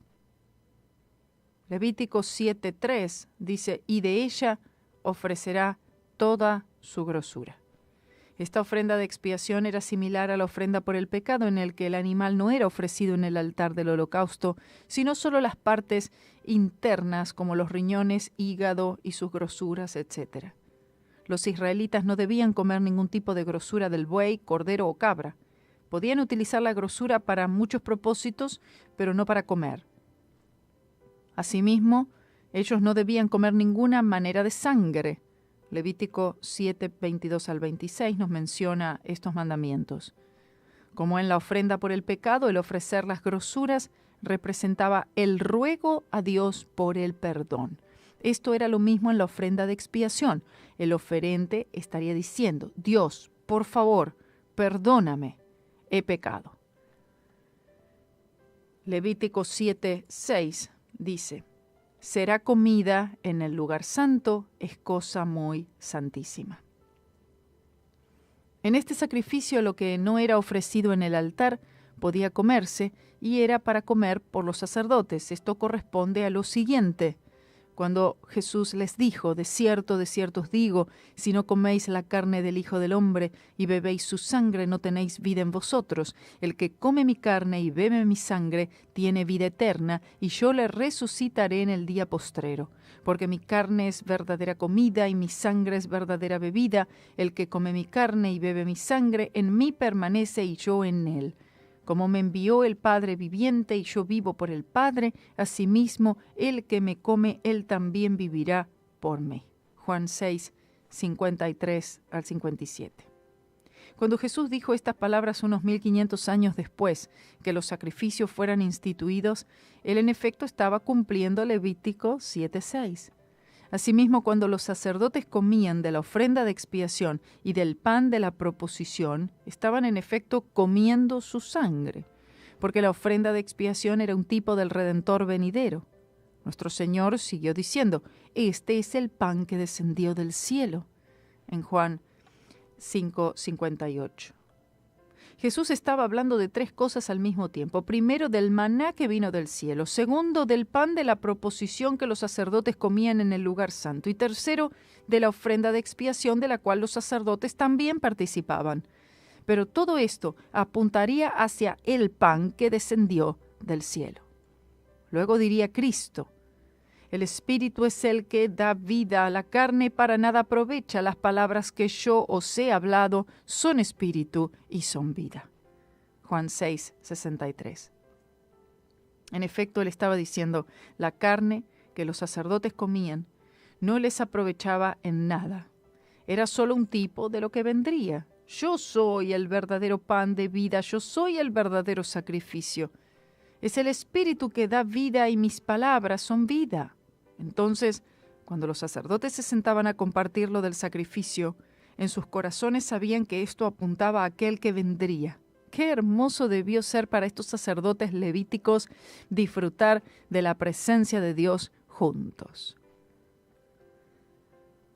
Levítico 7:3 dice, y de ella ofrecerá toda su grosura. Esta ofrenda de expiación era similar a la ofrenda por el pecado, en el que el animal no era ofrecido en el altar del holocausto, sino solo las partes internas como los riñones, hígado y sus grosuras, etc. Los israelitas no debían comer ningún tipo de grosura del buey, cordero o cabra. Podían utilizar la grosura para muchos propósitos, pero no para comer. Asimismo, ellos no debían comer ninguna manera de sangre. Levítico 7, 22 al 26 nos menciona estos mandamientos. Como en la ofrenda por el pecado, el ofrecer las grosuras representaba el ruego a Dios por el perdón. Esto era lo mismo en la ofrenda de expiación. El oferente estaría diciendo, Dios, por favor, perdóname, he pecado. Levítico 7, 6 dice, será comida en el lugar santo, es cosa muy santísima. En este sacrificio lo que no era ofrecido en el altar podía comerse y era para comer por los sacerdotes. Esto corresponde a lo siguiente. Cuando Jesús les dijo, de cierto os digo, si no coméis la carne del Hijo del Hombre y bebéis su sangre, no tenéis vida en vosotros. El que come mi carne y bebe mi sangre tiene vida eterna, y yo le resucitaré en el día postrero. Porque mi carne es verdadera comida y mi sangre es verdadera bebida. El que come mi carne y bebe mi sangre, en mí permanece y yo en él. Como me envió el Padre viviente y yo vivo por el Padre, asimismo el que me come, él también vivirá por mí. Juan 6, 53 al 57. Cuando Jesús dijo estas palabras unos 1500 años después que los sacrificios fueran instituidos, él en efecto estaba cumpliendo Levítico 7:6. Asimismo, cuando los sacerdotes comían de la ofrenda de expiación y del pan de la proposición, estaban en efecto comiendo su sangre, porque la ofrenda de expiación era un tipo del Redentor venidero. Nuestro Señor siguió diciendo, este es el pan que descendió del cielo, en Juan 5:58. Jesús estaba hablando de tres cosas al mismo tiempo. Primero, del maná que vino del cielo. Segundo, del pan de la proposición que los sacerdotes comían en el lugar santo. Y tercero, de la ofrenda de expiación de la cual los sacerdotes también participaban. Pero todo esto apuntaría hacia el pan que descendió del cielo. Luego diría Cristo, el Espíritu es el que da vida a la carne, para nada aprovecha. Las palabras que yo os he hablado son espíritu y son vida. Juan 6, 63. En efecto, él estaba diciendo, la carne que los sacerdotes comían no les aprovechaba en nada. Era solo un tipo de lo que vendría. Yo soy el verdadero pan de vida, yo soy el verdadero sacrificio. Es el Espíritu que da vida y mis palabras son vida. Entonces, cuando los sacerdotes se sentaban a compartir lo del sacrificio, en sus corazones sabían que esto apuntaba a aquel que vendría. Qué hermoso debió ser para estos sacerdotes levíticos disfrutar de la presencia de Dios juntos.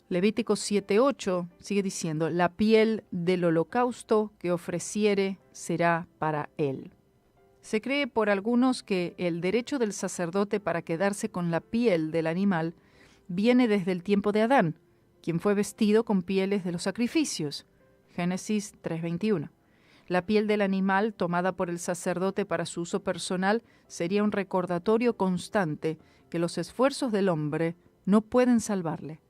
Levítico 7:8 sigue diciendo, la piel del holocausto que ofreciere será para él. Se cree por algunos que el derecho del sacerdote para quedarse con la piel del animal viene desde el tiempo de Adán, quien fue vestido con pieles de los sacrificios. Génesis 3:21. La piel del animal tomada por el sacerdote para su uso personal sería un recordatorio constante que los esfuerzos del hombre no pueden salvarle.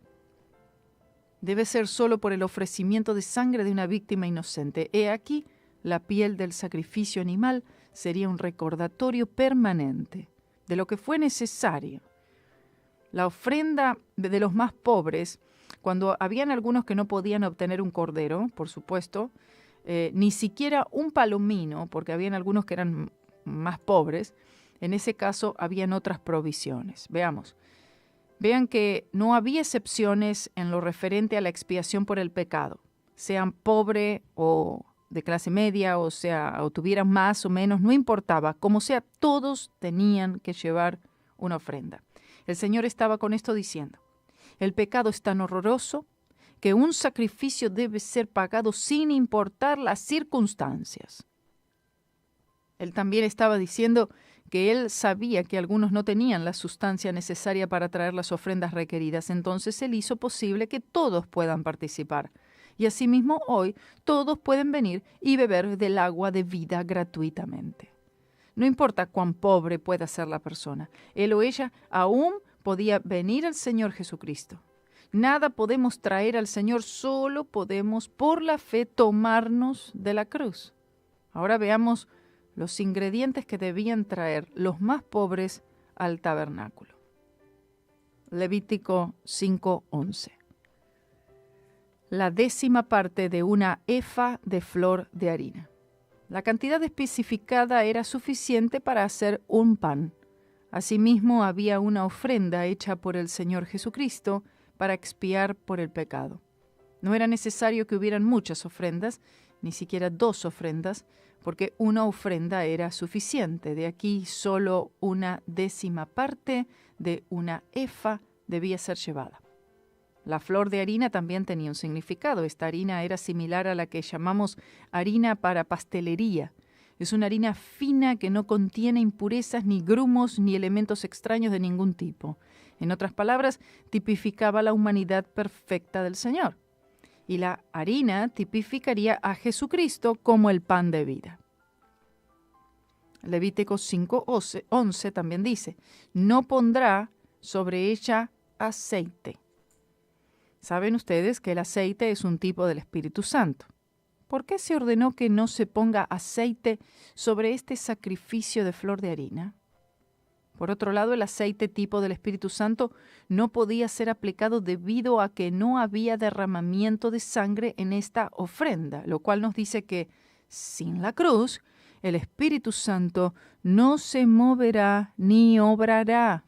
Debe ser solo por el ofrecimiento de sangre de una víctima inocente. He aquí, la piel del sacrificio animal sería un recordatorio permanente de lo que fue necesario. La ofrenda de los más pobres, cuando habían algunos que no podían obtener un cordero, por supuesto, ni siquiera un palomino, porque habían algunos que eran más pobres, en ese caso habían otras provisiones. Vean que no había excepciones en lo referente a la expiación por el pecado, sean pobre o de clase media, o tuvieran más o menos, no importaba, como sea, todos tenían que llevar una ofrenda. El Señor estaba con esto diciendo, el pecado es tan horroroso que un sacrificio debe ser pagado sin importar las circunstancias. Él también estaba diciendo que él sabía que algunos no tenían la sustancia necesaria para traer las ofrendas requeridas, entonces él hizo posible que todos puedan participar. Y asimismo hoy todos pueden venir y beber del agua de vida gratuitamente. No importa cuán pobre pueda ser la persona, él o ella aún podía venir al Señor Jesucristo. Nada podemos traer al Señor, solo podemos por la fe tomarnos de la cruz. Ahora veamos los ingredientes que debían traer los más pobres al tabernáculo. Levítico 5:11. La 10ª parte de una efa de flor de harina. La cantidad especificada era suficiente para hacer un pan. Asimismo, había una ofrenda hecha por el Señor Jesucristo para expiar por el pecado. No era necesario que hubieran muchas ofrendas, ni siquiera 2 ofrendas, porque una ofrenda era suficiente. De aquí solo una 10ª parte de una efa debía ser llevada. La flor de harina también tenía un significado. Esta harina era similar a la que llamamos harina para pastelería. Es una harina fina que no contiene impurezas, ni grumos, ni elementos extraños de ningún tipo. En otras palabras, tipificaba la humanidad perfecta del Señor. Y la harina tipificaría a Jesucristo como el pan de vida. Levítico 5:11 también dice, no pondrá sobre ella aceite. Saben ustedes que el aceite es un tipo del Espíritu Santo. ¿Por qué se ordenó que no se ponga aceite sobre este sacrificio de flor de harina? Por otro lado, el aceite tipo del Espíritu Santo no podía ser aplicado debido a que no había derramamiento de sangre en esta ofrenda, lo cual nos dice que sin la cruz, el Espíritu Santo no se moverá ni obrará.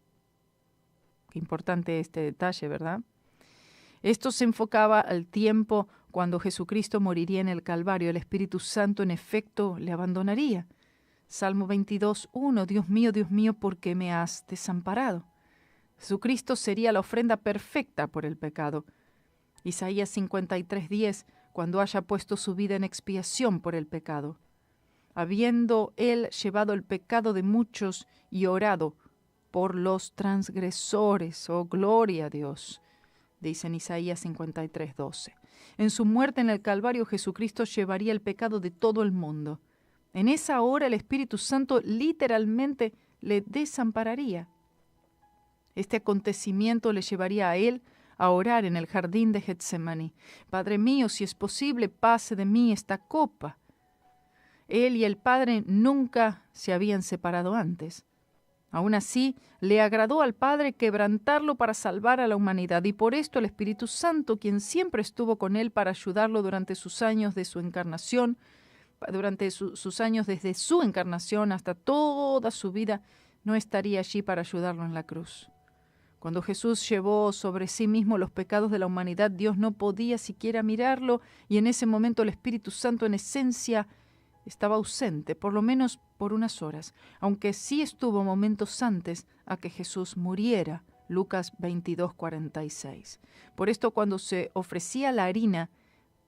Qué importante este detalle, ¿verdad? Esto se enfocaba al tiempo cuando Jesucristo moriría en el Calvario. El Espíritu Santo, en efecto, le abandonaría. Salmo 22:1, Dios mío, ¿por qué me has desamparado? Jesucristo sería la ofrenda perfecta por el pecado. Isaías 53:10, cuando haya puesto su vida en expiación por el pecado. Habiendo él llevado el pecado de muchos y orado por los transgresores. Oh, gloria a Dios, dice en Isaías 53:12. En su muerte en el Calvario, Jesucristo llevaría el pecado de todo el mundo. En esa hora el Espíritu Santo literalmente le desampararía. Este acontecimiento le llevaría a él a orar en el jardín de Getsemaní. Padre mío, si es posible, pase de mí esta copa. Él y el Padre nunca se habían separado antes. Aún así, le agradó al Padre quebrantarlo para salvar a la humanidad, y por esto el Espíritu Santo, quien siempre estuvo con él para ayudarlo durante sus años de su encarnación, durante sus años desde su encarnación hasta toda su vida, no estaría allí para ayudarlo en la cruz. Cuando Jesús llevó sobre sí mismo los pecados de la humanidad, Dios no podía siquiera mirarlo, y en ese momento el Espíritu Santo en esencia estaba ausente, por lo menos por unas horas, aunque sí estuvo momentos antes a que Jesús muriera. Lucas 22:46. Por esto, cuando se ofrecía la harina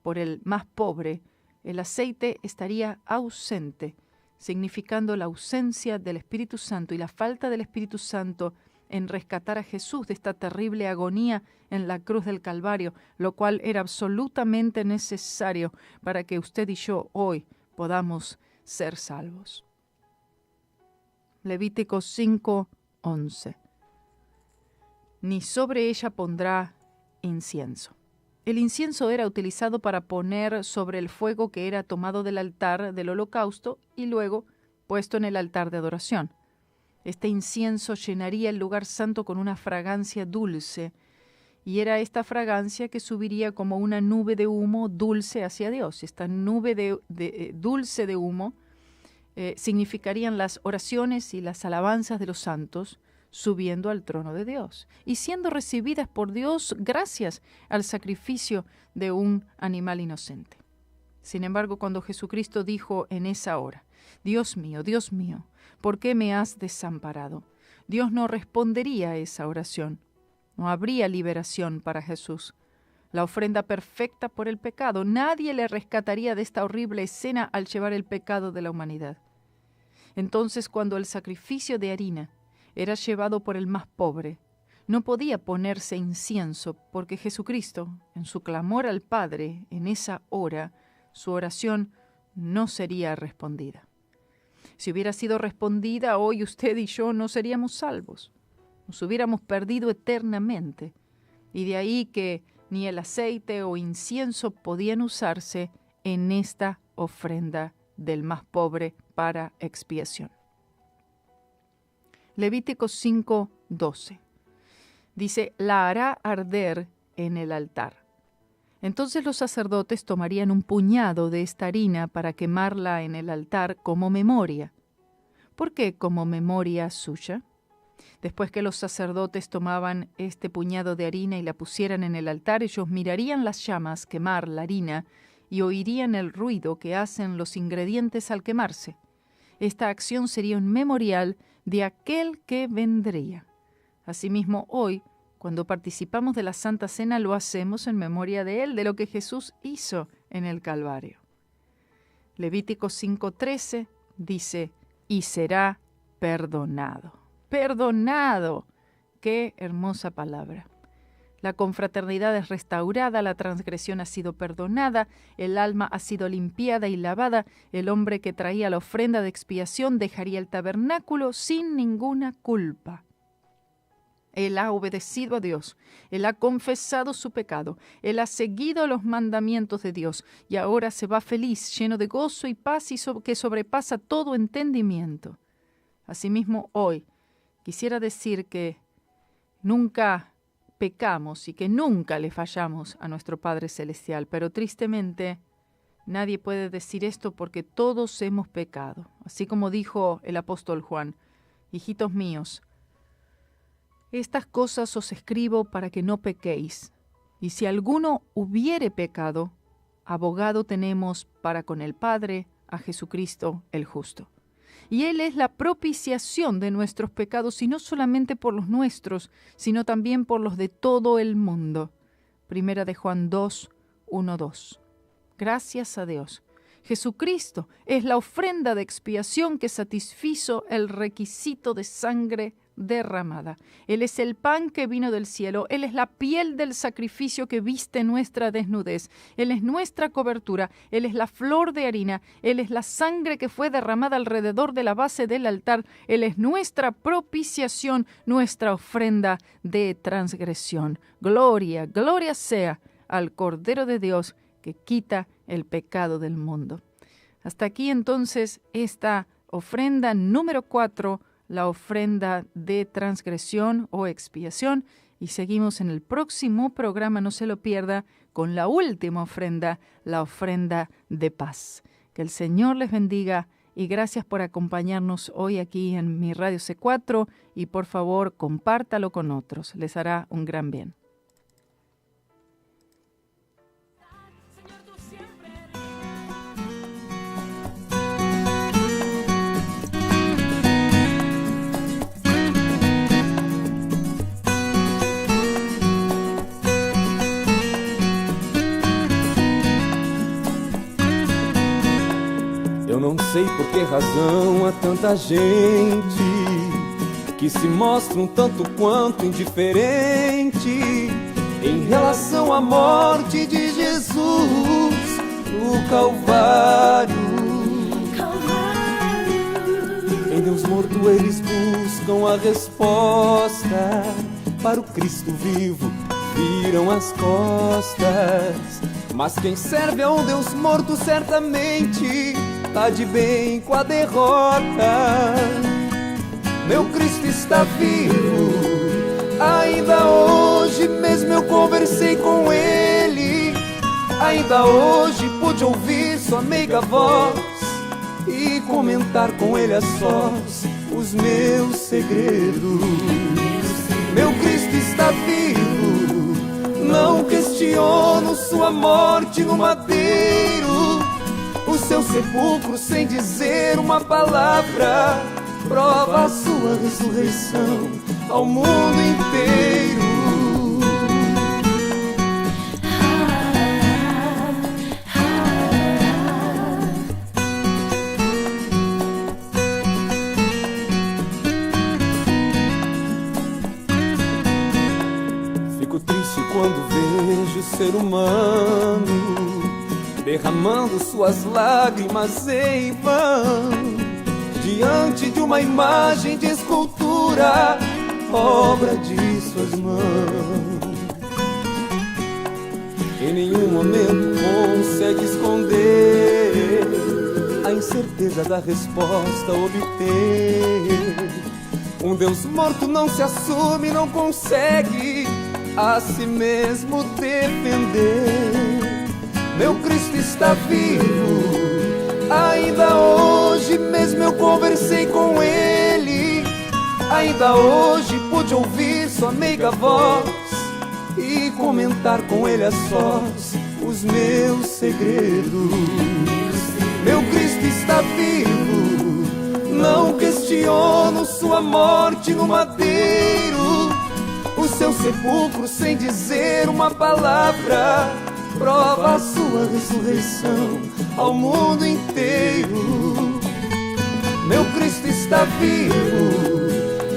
por el más pobre, el aceite estaría ausente, significando la ausencia del Espíritu Santo y la falta del Espíritu Santo en rescatar a Jesús de esta terrible agonía en la cruz del Calvario, lo cual era absolutamente necesario para que usted y yo hoy podamos ser salvos. Levítico 5:11. Ni sobre ella pondrá incienso. El incienso era utilizado para poner sobre el fuego que era tomado del altar del holocausto y luego puesto en el altar de adoración. Este incienso llenaría el lugar santo con una fragancia dulce, y era esta fragancia que subiría como una nube de humo dulce hacia Dios. Esta nube dulce de humo significarían las oraciones y las alabanzas de los santos subiendo al trono de Dios y siendo recibidas por Dios gracias al sacrificio de un animal inocente. Sin embargo, cuando Jesucristo dijo en esa hora, Dios mío, ¿por qué me has desamparado?, Dios no respondería a esa oración. No habría liberación para Jesús. La ofrenda perfecta por el pecado. Nadie le rescataría de esta horrible escena al llevar el pecado de la humanidad. Entonces, cuando el sacrificio de harina era llevado por el más pobre, no podía ponerse incienso, porque Jesucristo, en su clamor al Padre, en esa hora, su oración no sería respondida. Si hubiera sido respondida, hoy usted y yo no seríamos salvos. Nos hubiéramos perdido eternamente. Y de ahí que ni el aceite o incienso podían usarse en esta ofrenda del más pobre para expiación. Levítico 5:12. Dice, la hará arder en el altar. Entonces los sacerdotes tomarían un puñado de esta harina para quemarla en el altar como memoria. ¿Por qué como memoria suya? Después que los sacerdotes tomaban este puñado de harina y la pusieran en el altar, ellos mirarían las llamas quemar la harina y oirían el ruido que hacen los ingredientes al quemarse. Esta acción sería un memorial de aquel que vendría. Asimismo, hoy, cuando participamos de la Santa Cena, lo hacemos en memoria de Él, de lo que Jesús hizo en el Calvario. Levítico 5:13 dice, y será perdonado. Perdonado. Qué hermosa palabra. La confraternidad es restaurada, la transgresión ha sido perdonada, el alma ha sido limpiada y lavada, el hombre que traía la ofrenda de expiación dejaría el tabernáculo sin ninguna culpa. Él ha obedecido a Dios, él ha confesado su pecado, él ha seguido los mandamientos de Dios y ahora se va feliz, lleno de gozo y paz que sobrepasa todo entendimiento. Asimismo, hoy quisiera decir que nunca pecamos y que nunca le fallamos a nuestro Padre Celestial, pero tristemente nadie puede decir esto porque todos hemos pecado. Así como dijo el apóstol Juan, hijitos míos, estas cosas os escribo para que no pequéis. Y si alguno hubiere pecado, abogado tenemos para con el Padre, a Jesucristo el justo. Y Él es la propiciación de nuestros pecados, y no solamente por los nuestros, sino también por los de todo el mundo. Primera de Juan 2, 1, 2. Gracias a Dios. Jesucristo es la ofrenda de expiación que satisfizo el requisito de sangre derramada. Él es el pan que vino del cielo, Él es la piel del sacrificio que viste nuestra desnudez, Él es nuestra cobertura, Él es la flor de harina, Él es la sangre que fue derramada alrededor de la base del altar, Él es nuestra propiciación, nuestra ofrenda de transgresión. Gloria, gloria sea al Cordero de Dios que quita el pecado del mundo. Hasta aquí entonces esta ofrenda número 4, la ofrenda de transgresión o expiación, y seguimos en el próximo programa, no se lo pierda, con la última ofrenda, la ofrenda de paz. Que el Señor les bendiga y gracias por acompañarnos hoy aquí en mi Radio C4 y por favor compártalo con otros, les hará un gran bien. Eu não sei por que razão há tanta gente que se mostra um tanto quanto indiferente em relação à morte de Jesus no Calvário. Em Deus morto eles buscam a resposta, para o Cristo vivo viram as costas. Mas quem serve a um Deus morto certamente tá de bem com a derrota. Meu Cristo está vivo, ainda hoje mesmo eu conversei com Ele. Ainda hoje pude ouvir sua meiga voz e comentar com Ele a sós os meus segredos. Meu Cristo está vivo, não questiono sua morte no madeiro. O seu sepulcro sem dizer uma palavra prova a sua ressurreição ao mundo inteiro. Fico triste quando vejo o ser humano derramando suas lágrimas em vão diante de uma imagem de escultura, obra de suas mãos. Em nenhum momento consegue esconder a incerteza da resposta a obter. Um Deus morto não se assume, não consegue a si mesmo defender. Meu Cristo está vivo, ainda hoje mesmo eu conversei com Ele. Ainda hoje pude ouvir sua meiga voz e comentar com Ele a sós os meus segredos. Meu Cristo está vivo, não questiono sua morte no madeiro. O seu sepulcro sem dizer uma palavra prova a sua ressurreição ao mundo inteiro. meu Cristo está vivo.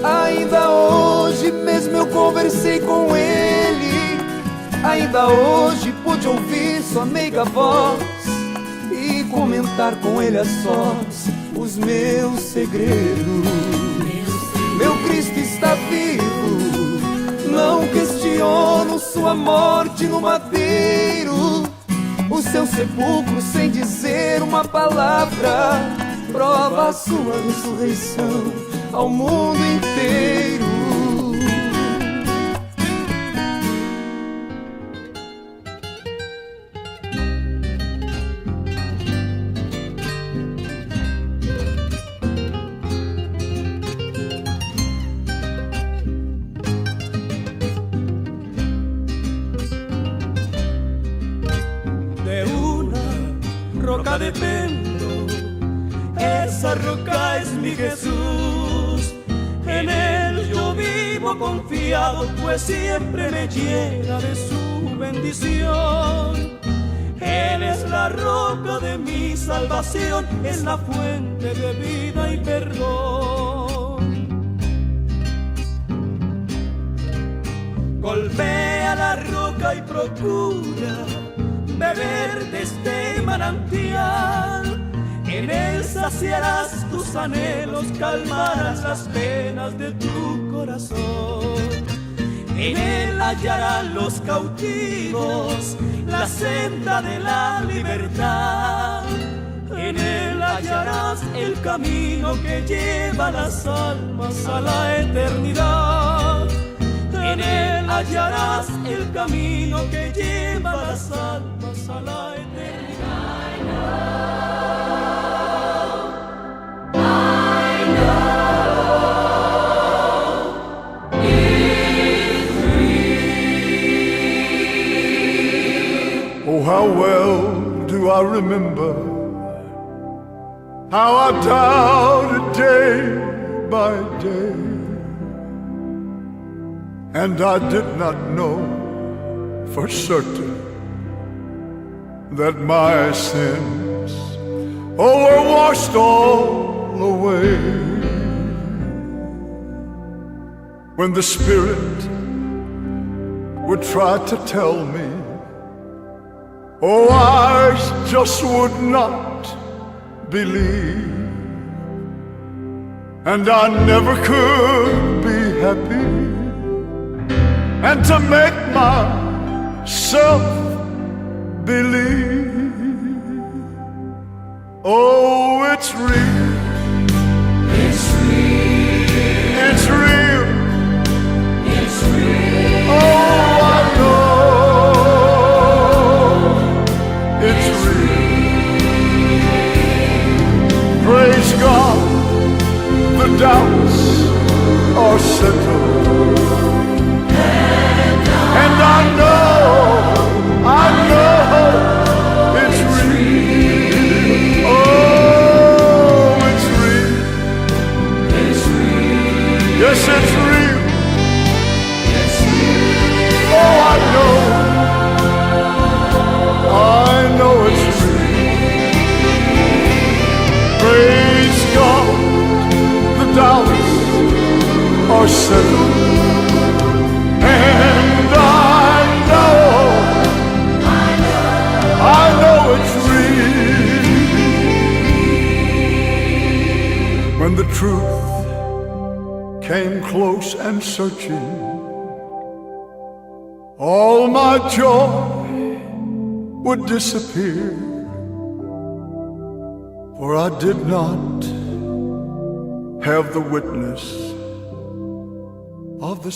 Ainda hoje mesmo eu conversei com Ele, ainda hoje pude ouvir sua meiga voz e comentar com Ele a sós os meus segredos. Meu Cristo está vivo, não questiono sua morte no madeiro. O seu sepulcro sem dizer uma palavra prova a sua ressurreição ao mundo inteiro. De una roca dependo, esa roca es mi Jesús. En Él yo vivo confiado, pues siempre me llena de su bendición. Él es la roca de mi salvación, es la fuente de vida y perdón. Golpea la roca y procura beber de este manantial. En Él saciarás tus anhelos, calmarás las penas de tu corazón. En Él hallarán los cautivos la senda de la libertad. En Él hallarás el camino que lleva las almas a la eternidad. En Él hallarás el camino que lleva las almas a la eternidad. Oh, how well do I remember how I doubted day by day, and I did not know for certain that my sins, were washed all away. When the Spirit would try to tell me, oh, I just would not believe, and I never could be happy. And to make myself believe, oh, it's real, it's real, it's real, it's real. Oh, I know it's real. Praise God, the doubts are settled, and I know it's real. Oh, it's real, it's real. Yes, it's real, it's real. Oh, I know it's real. Praise God, the doubts are settled, and I know it's real. When the truth came close and searching, all my joy would disappear, for I did not have the witness of the